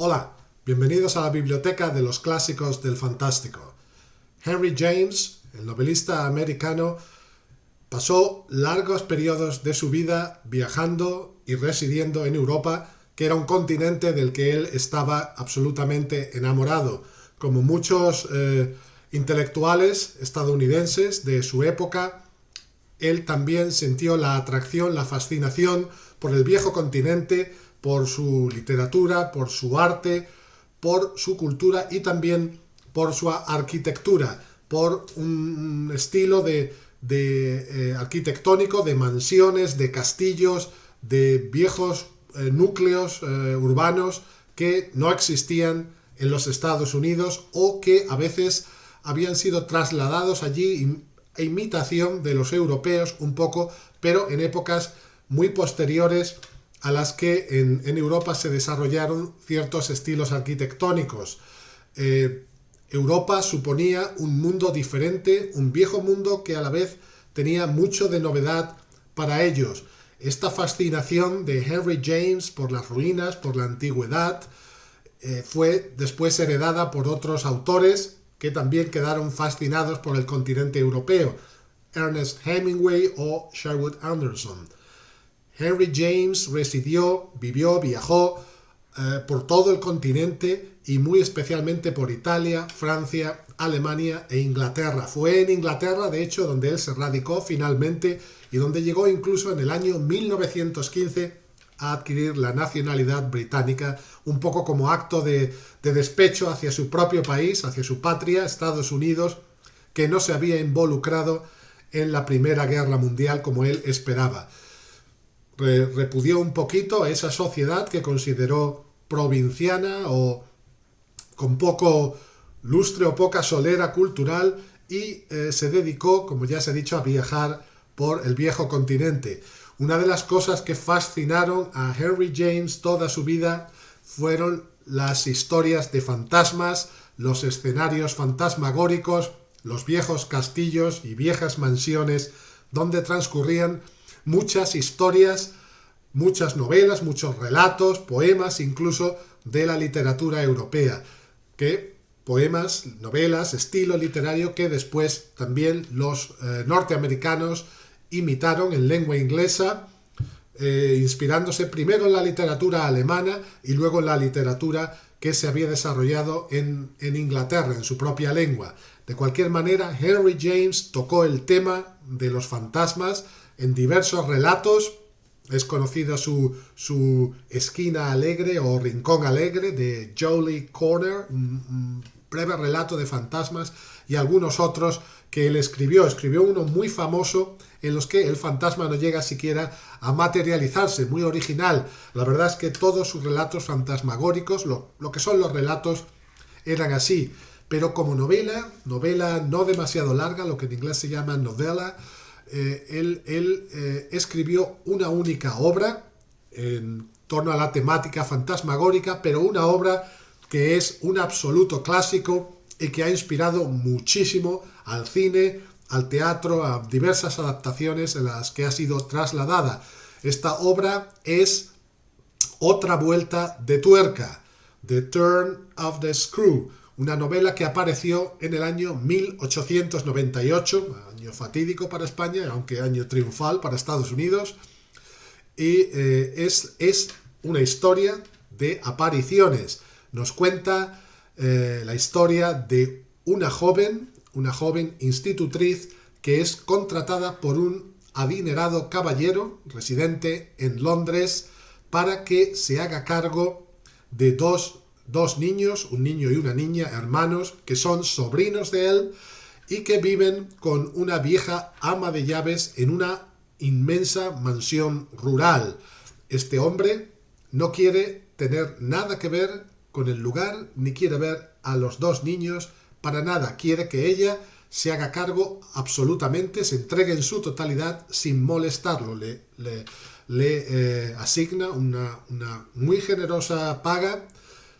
Hola, bienvenidos a la biblioteca de los clásicos del fantástico. Henry James, el novelista americano, pasó largos periodos de su vida viajando y residiendo en Europa, que era un continente del que él estaba absolutamente enamorado. Como muchos intelectuales estadounidenses de su época, él también sintió la atracción, la fascinación por el viejo continente, por su literatura, por su arte, por su cultura y también por su arquitectura, por un estilo arquitectónico de mansiones, de castillos, de viejos núcleos urbanos que no existían en los Estados Unidos o que a veces habían sido trasladados allí a imitación de los europeos un poco, pero en épocas muy posteriores a las que en Europa se desarrollaron ciertos estilos arquitectónicos. Europa suponía un mundo diferente, un viejo mundo que a la vez tenía mucho de novedad para ellos. Esta fascinación de Henry James por las ruinas, por la antigüedad, fue después heredada por otros autores que también quedaron fascinados por el continente europeo, Ernest Hemingway o Sherwood Anderson. Henry James vivió, viajó por todo el continente y muy especialmente por Italia, Francia, Alemania e Inglaterra. Fue en Inglaterra, de hecho, donde él se radicó finalmente y donde llegó incluso en el año 1915 a adquirir la nacionalidad británica, un poco como acto de despecho hacia su propio país, hacia su patria, Estados Unidos, que no se había involucrado en la Primera Guerra Mundial como él esperaba. Repudió un poquito a esa sociedad que consideró provinciana o con poco lustre o poca solera cultural y se dedicó, como ya se ha dicho, a viajar por el viejo continente. Una de las cosas que fascinaron a Henry James toda su vida fueron las historias de fantasmas, los escenarios fantasmagóricos, los viejos castillos y viejas mansiones donde transcurrían muchas historias, muchas novelas, muchos relatos, poemas incluso de la literatura europea, poemas, novelas, estilo literario que después también los norteamericanos imitaron en lengua inglesa, inspirándose primero en la literatura alemana y luego en la literatura que se había desarrollado en Inglaterra, en su propia lengua. De cualquier manera, Henry James tocó el tema de los fantasmas en diversos relatos. Es conocida su esquina alegre o rincón alegre de Jolly Corner, un breve relato de fantasmas, y algunos otros que él escribió. Escribió uno muy famoso en los que el fantasma no llega siquiera a materializarse, muy original. La verdad es que todos sus relatos fantasmagóricos, lo que son los relatos, eran así. Pero como novela no demasiado larga, lo que en inglés se llama novela, él escribió una única obra en torno a la temática fantasmagórica, pero una obra que es un absoluto clásico y que ha inspirado muchísimo al cine, al teatro, a diversas adaptaciones en las que ha sido trasladada. Esta obra es Otra vuelta de tuerca, The Turn of the Screw, una novela que apareció en el año 1898, año fatídico para España, aunque año triunfal para Estados Unidos, y es una historia de apariciones. Nos cuenta la historia de una joven institutriz que es contratada por un adinerado caballero residente en Londres para que se haga cargo de dos niños, un niño y una niña, hermanos, que son sobrinos de él y que viven con una vieja ama de llaves en una inmensa mansión rural. Este hombre no quiere tener nada que ver con el lugar, ni quiere ver a los dos niños para nada. Quiere que ella se haga cargo absolutamente, se entregue en su totalidad sin molestarlo. Le asigna una muy generosa paga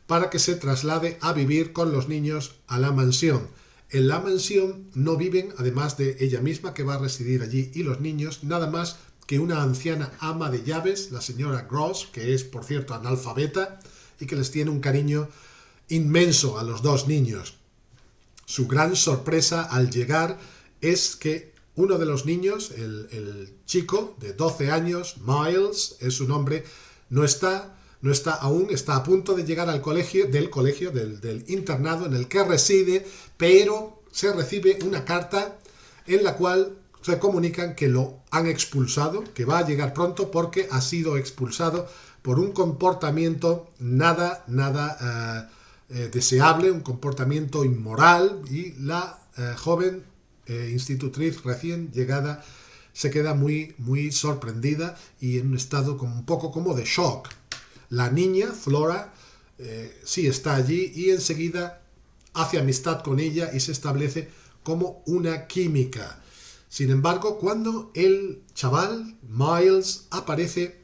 para que se traslade a vivir con los niños a la mansión. En la mansión no viven, además de ella misma que va a residir allí y los niños, nada más que una anciana ama de llaves, la señora Gross, que es por cierto analfabeta y que les tiene un cariño inmenso a los dos niños. Su gran sorpresa al llegar es que uno de los niños, el chico de 12 años, Miles es su nombre, no está aún, está a punto de llegar al colegio, del internado en el que reside, pero se recibe una carta en la cual se comunican que lo han expulsado, que va a llegar pronto porque ha sido expulsado por un comportamiento nada deseable, un comportamiento inmoral, y la joven institutriz recién llegada se queda muy sorprendida y en un estado como un poco como de shock. La niña, Flora, sí está allí y enseguida hace amistad con ella y se establece como una química. Sin embargo, cuando el chaval, Miles, aparece,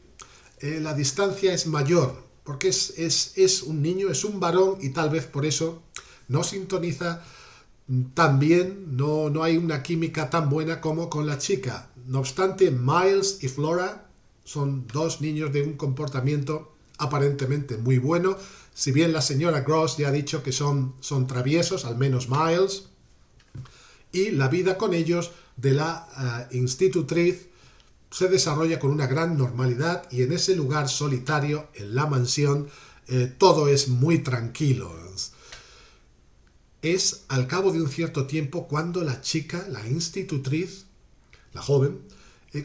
la distancia es mayor, porque es un niño, es un varón y tal vez por eso no sintoniza tan bien, no hay una química tan buena como con la chica. No obstante, Miles y Flora son dos niños de un comportamiento aparentemente muy bueno, si bien la señora Gross ya ha dicho que son traviesos, al menos Miles, y la vida con ellos de la institutriz se desarrolla con una gran normalidad y en ese lugar solitario, en la mansión, todo es muy tranquilo. Es al cabo de un cierto tiempo cuando la chica, la institutriz, la joven,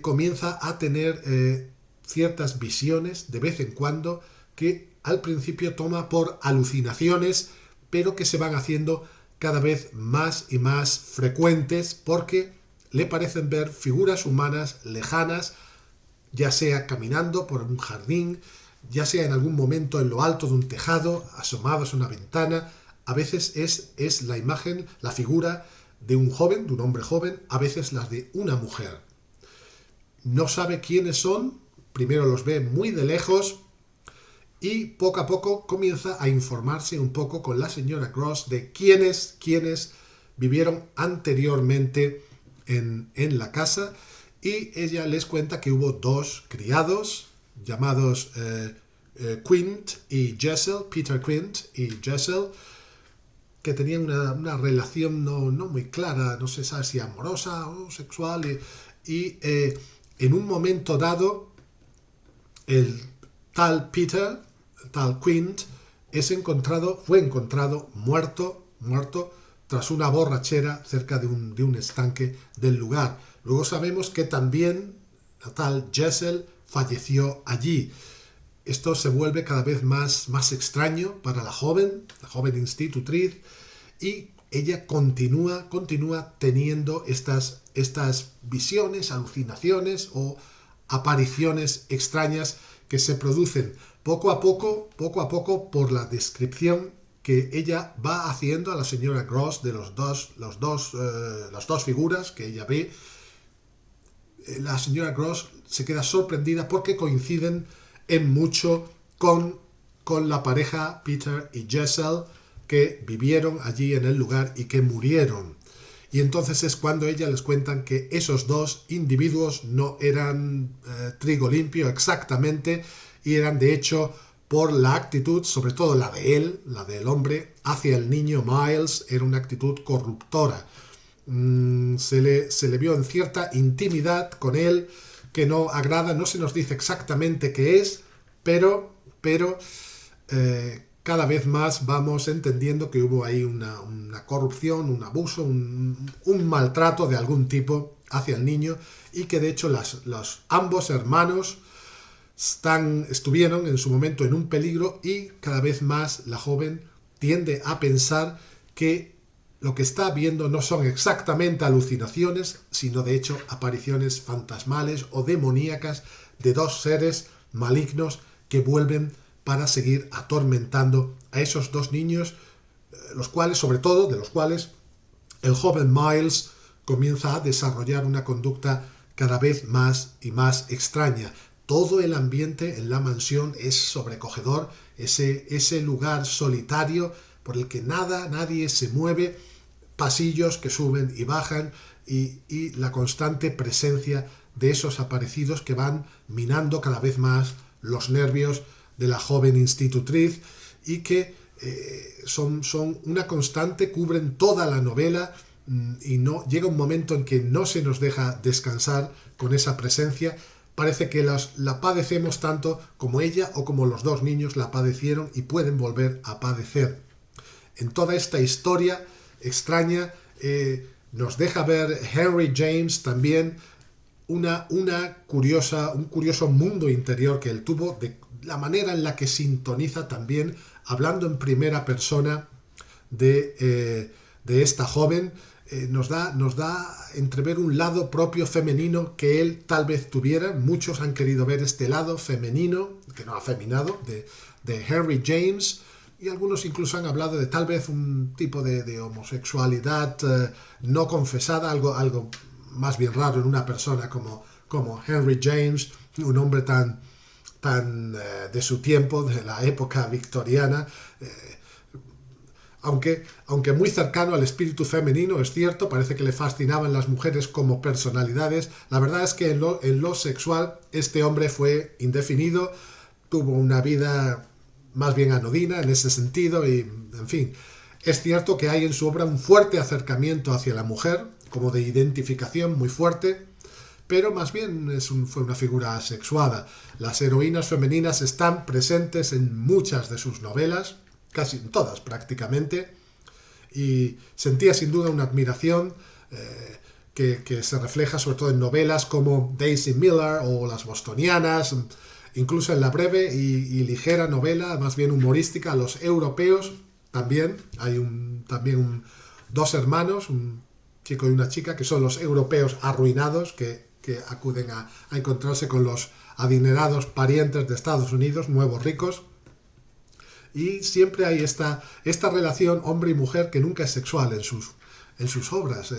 comienza a tener ciertas visiones de vez en cuando que al principio toma por alucinaciones, pero que se van haciendo cada vez más y más frecuentes porque le parecen ver figuras humanas lejanas, ya sea caminando por un jardín, ya sea en algún momento en lo alto de un tejado, asomados a una ventana. A veces es la imagen, la figura de un joven, de un hombre joven, a veces las de una mujer. No sabe quiénes son, primero los ve muy de lejos y poco a poco comienza a informarse un poco con la señora Gross de quiénes vivieron anteriormente en la casa, y ella les cuenta que hubo dos criados llamados Quint y Jessel, Peter Quint y Jessel, que tenían una relación no muy clara, no se sabe si amorosa o sexual, y en un momento dado el tal Peter, el tal Quint, fue encontrado muerto tras una borrachera cerca de un estanque del lugar. Luego sabemos que también la tal Jessel falleció allí. Esto se vuelve cada vez más extraño para la joven institutriz, y ella continúa teniendo estas visiones, alucinaciones o apariciones extrañas que se producen poco a poco por la descripción que ella va haciendo a la señora Gross de las dos figuras que ella ve. La señora Gross se queda sorprendida porque coinciden en mucho con la pareja Peter y Jessel, que vivieron allí en el lugar y que murieron. Y entonces es cuando ella les cuentan que esos dos individuos no eran trigo limpio exactamente, y eran de hecho, por la actitud, sobre todo la de él, la del hombre, hacia el niño Miles, era una actitud corruptora. Se le vio en cierta intimidad con él que no agrada, no se nos dice exactamente qué es, pero cada vez más vamos entendiendo que hubo ahí una corrupción, un abuso, un maltrato de algún tipo hacia el niño, y que de hecho los ambos hermanos estuvieron en su momento en un peligro, y cada vez más la joven tiende a pensar que lo que está viendo no son exactamente alucinaciones, sino de hecho apariciones fantasmales o demoníacas de dos seres malignos que vuelven para seguir atormentando a esos dos niños, de los cuales el joven Miles comienza a desarrollar una conducta cada vez más y más extraña. Todo el ambiente en la mansión es sobrecogedor, ese lugar solitario por el que nadie se mueve, pasillos que suben y bajan, y la constante presencia de esos aparecidos que van minando cada vez más los nervios de la joven institutriz. y que son una constante, cubren toda la novela, y no llega un momento en que no se nos deja descansar con esa presencia. Parece que la padecemos tanto como ella o como los dos niños la padecieron y pueden volver a padecer. En toda esta historia extraña nos deja ver Henry James también un curioso mundo interior que él tuvo, de la manera en la que sintoniza también, hablando en primera persona de esta joven. Nos da entrever un lado propio femenino que él tal vez tuviera. Muchos han querido ver este lado femenino, que no afeminado, de Henry James, y algunos incluso han hablado de tal vez un tipo de homosexualidad no confesada, algo más bien raro en una persona como Henry James, un hombre tan de su tiempo, de la época victoriana, aunque muy cercano al espíritu femenino, es cierto. Parece que le fascinaban las mujeres como personalidades. La verdad es que en lo sexual este hombre fue indefinido, tuvo una vida más bien anodina en ese sentido, y en fin, es cierto que hay en su obra un fuerte acercamiento hacia la mujer, como de identificación muy fuerte, pero más bien fue una figura asexuada. Las heroínas femeninas están presentes en muchas de sus novelas, casi en todas prácticamente, y sentía sin duda una admiración que se refleja sobre todo en novelas como Daisy Miller o Las Bostonianas, incluso en la breve y ligera novela, más bien humorística, Los Europeos. También hay dos hermanos, un chico y una chica, que son los europeos arruinados, que acuden a encontrarse con los adinerados parientes de Estados Unidos, nuevos ricos. Y siempre hay esta relación hombre y mujer que nunca es sexual en sus obras.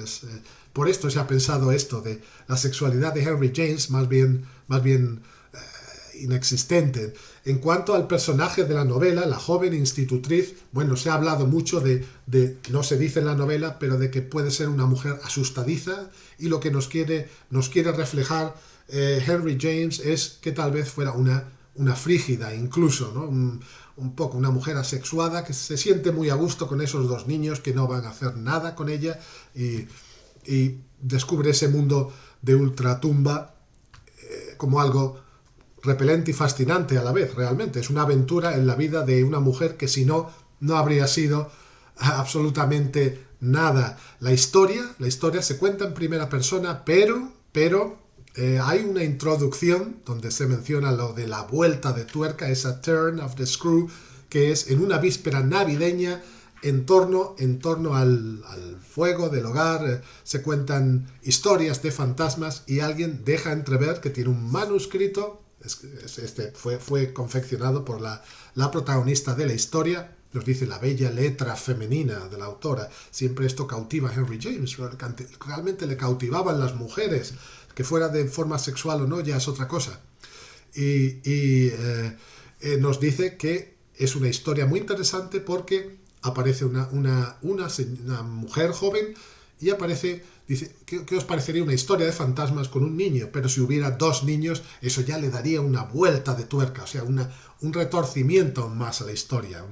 Por esto se ha pensado esto de la sexualidad de Henry James, más bien inexistente. En cuanto al personaje de la novela, la joven institutriz, bueno, se ha hablado mucho de no se dice en la novela, pero de que puede ser una mujer asustadiza, y lo que nos quiere reflejar Henry James es que tal vez fuera una frígida incluso, ¿no? Un poco una mujer asexuada que se siente muy a gusto con esos dos niños que no van a hacer nada con ella, y descubre ese mundo de ultratumba como algo repelente y fascinante a la vez. Realmente es una aventura en la vida de una mujer que si no habría sido absolutamente nada. La historia se cuenta en primera persona, pero hay una introducción donde se menciona lo de la vuelta de tuerca, esa turn of the screw, que es en una víspera navideña, en torno al fuego del hogar. Se cuentan historias de fantasmas y alguien deja entrever que tiene un manuscrito. Fue confeccionado por la protagonista de la historia. Nos dice la bella letra femenina de la autora. Siempre esto cautiva a Henry James. Realmente le cautivaban las mujeres. Que fuera de forma sexual o no ya es otra cosa. Y nos dice que es una historia muy interesante porque aparece una mujer joven y aparece. Dice, ¿qué os parecería una historia de fantasmas con un niño? Pero si hubiera dos niños, eso ya le daría una vuelta de tuerca, o sea, un retorcimiento más a la historia,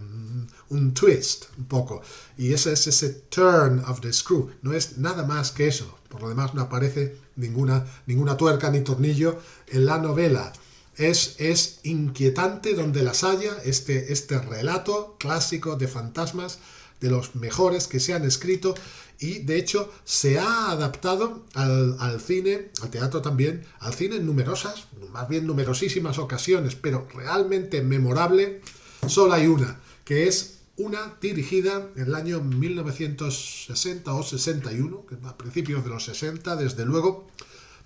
un twist, un poco. Y ese es ese turn of the screw, no es nada más que eso. Por lo demás no aparece ninguna tuerca ni tornillo en la novela. Es inquietante donde las haya, este relato clásico de fantasmas, de los mejores que se han escrito, y de hecho se ha adaptado al cine, al teatro también, al cine en numerosísimas ocasiones, pero realmente memorable solo hay una, que es una dirigida en el año 1960 o 61, que a principios de los 60, desde luego,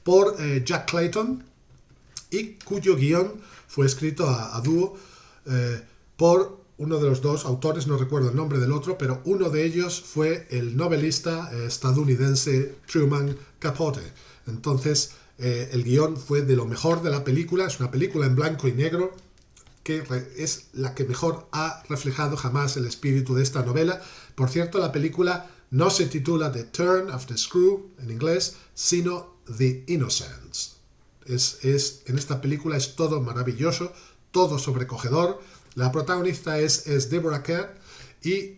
por Jack Clayton, y cuyo guión fue escrito a dúo por uno de los dos autores, no recuerdo el nombre del otro, pero uno de ellos fue el novelista estadounidense Truman Capote. Entonces, el guión fue de lo mejor de la película. Es una película en blanco y negro que es la que mejor ha reflejado jamás el espíritu de esta novela. Por cierto, la película no se titula The Turn of the Screw en inglés, sino The Innocents. En esta película es todo maravilloso, todo sobrecogedor. La protagonista es Deborah Kerr y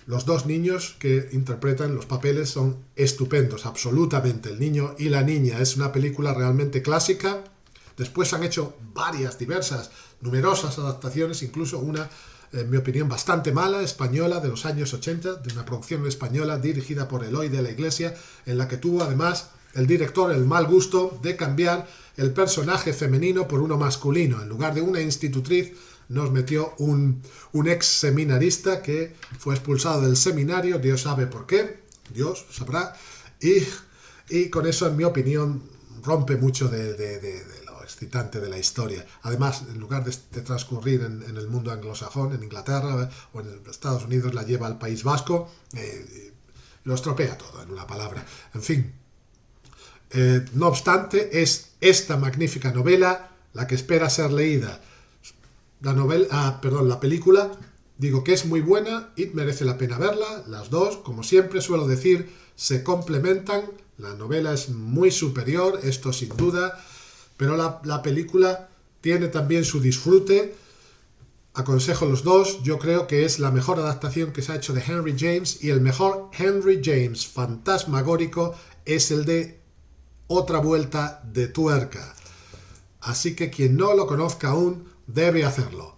los dos niños que interpretan los papeles son estupendos, absolutamente. El niño y la niña. Es una película realmente clásica. Después han hecho varias, diversas, numerosas adaptaciones, incluso una, en mi opinión, bastante mala, española, de los años 80, de una producción española dirigida por Eloy de la Iglesia, en la que tuvo además el director el mal gusto de cambiar el personaje femenino por uno masculino. En lugar de una institutriz, nos metió un ex seminarista que fue expulsado del seminario, Dios sabe por qué, Dios sabrá, y con eso, en mi opinión, rompe mucho de lo excitante de la historia. Además, en lugar de transcurrir en el mundo anglosajón, en Inglaterra o en Estados Unidos, la lleva al País Vasco, lo estropea todo, en una palabra. En fin, no obstante, es esta magnífica novela la que espera ser leída. La película, digo que es muy buena y merece la pena verla. Las dos, como siempre suelo decir, se complementan. La novela es muy superior, esto sin duda, pero la película tiene también su disfrute. Aconsejo los dos. Yo creo que es la mejor adaptación que se ha hecho de Henry James, y el mejor Henry James fantasmagórico es el de Otra vuelta de tuerca. Así que quien no lo conozca aún debe hacerlo.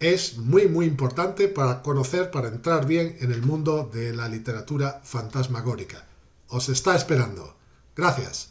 Es muy importante para conocer, para entrar bien en el mundo de la literatura fantasmagórica. Os está esperando. Gracias.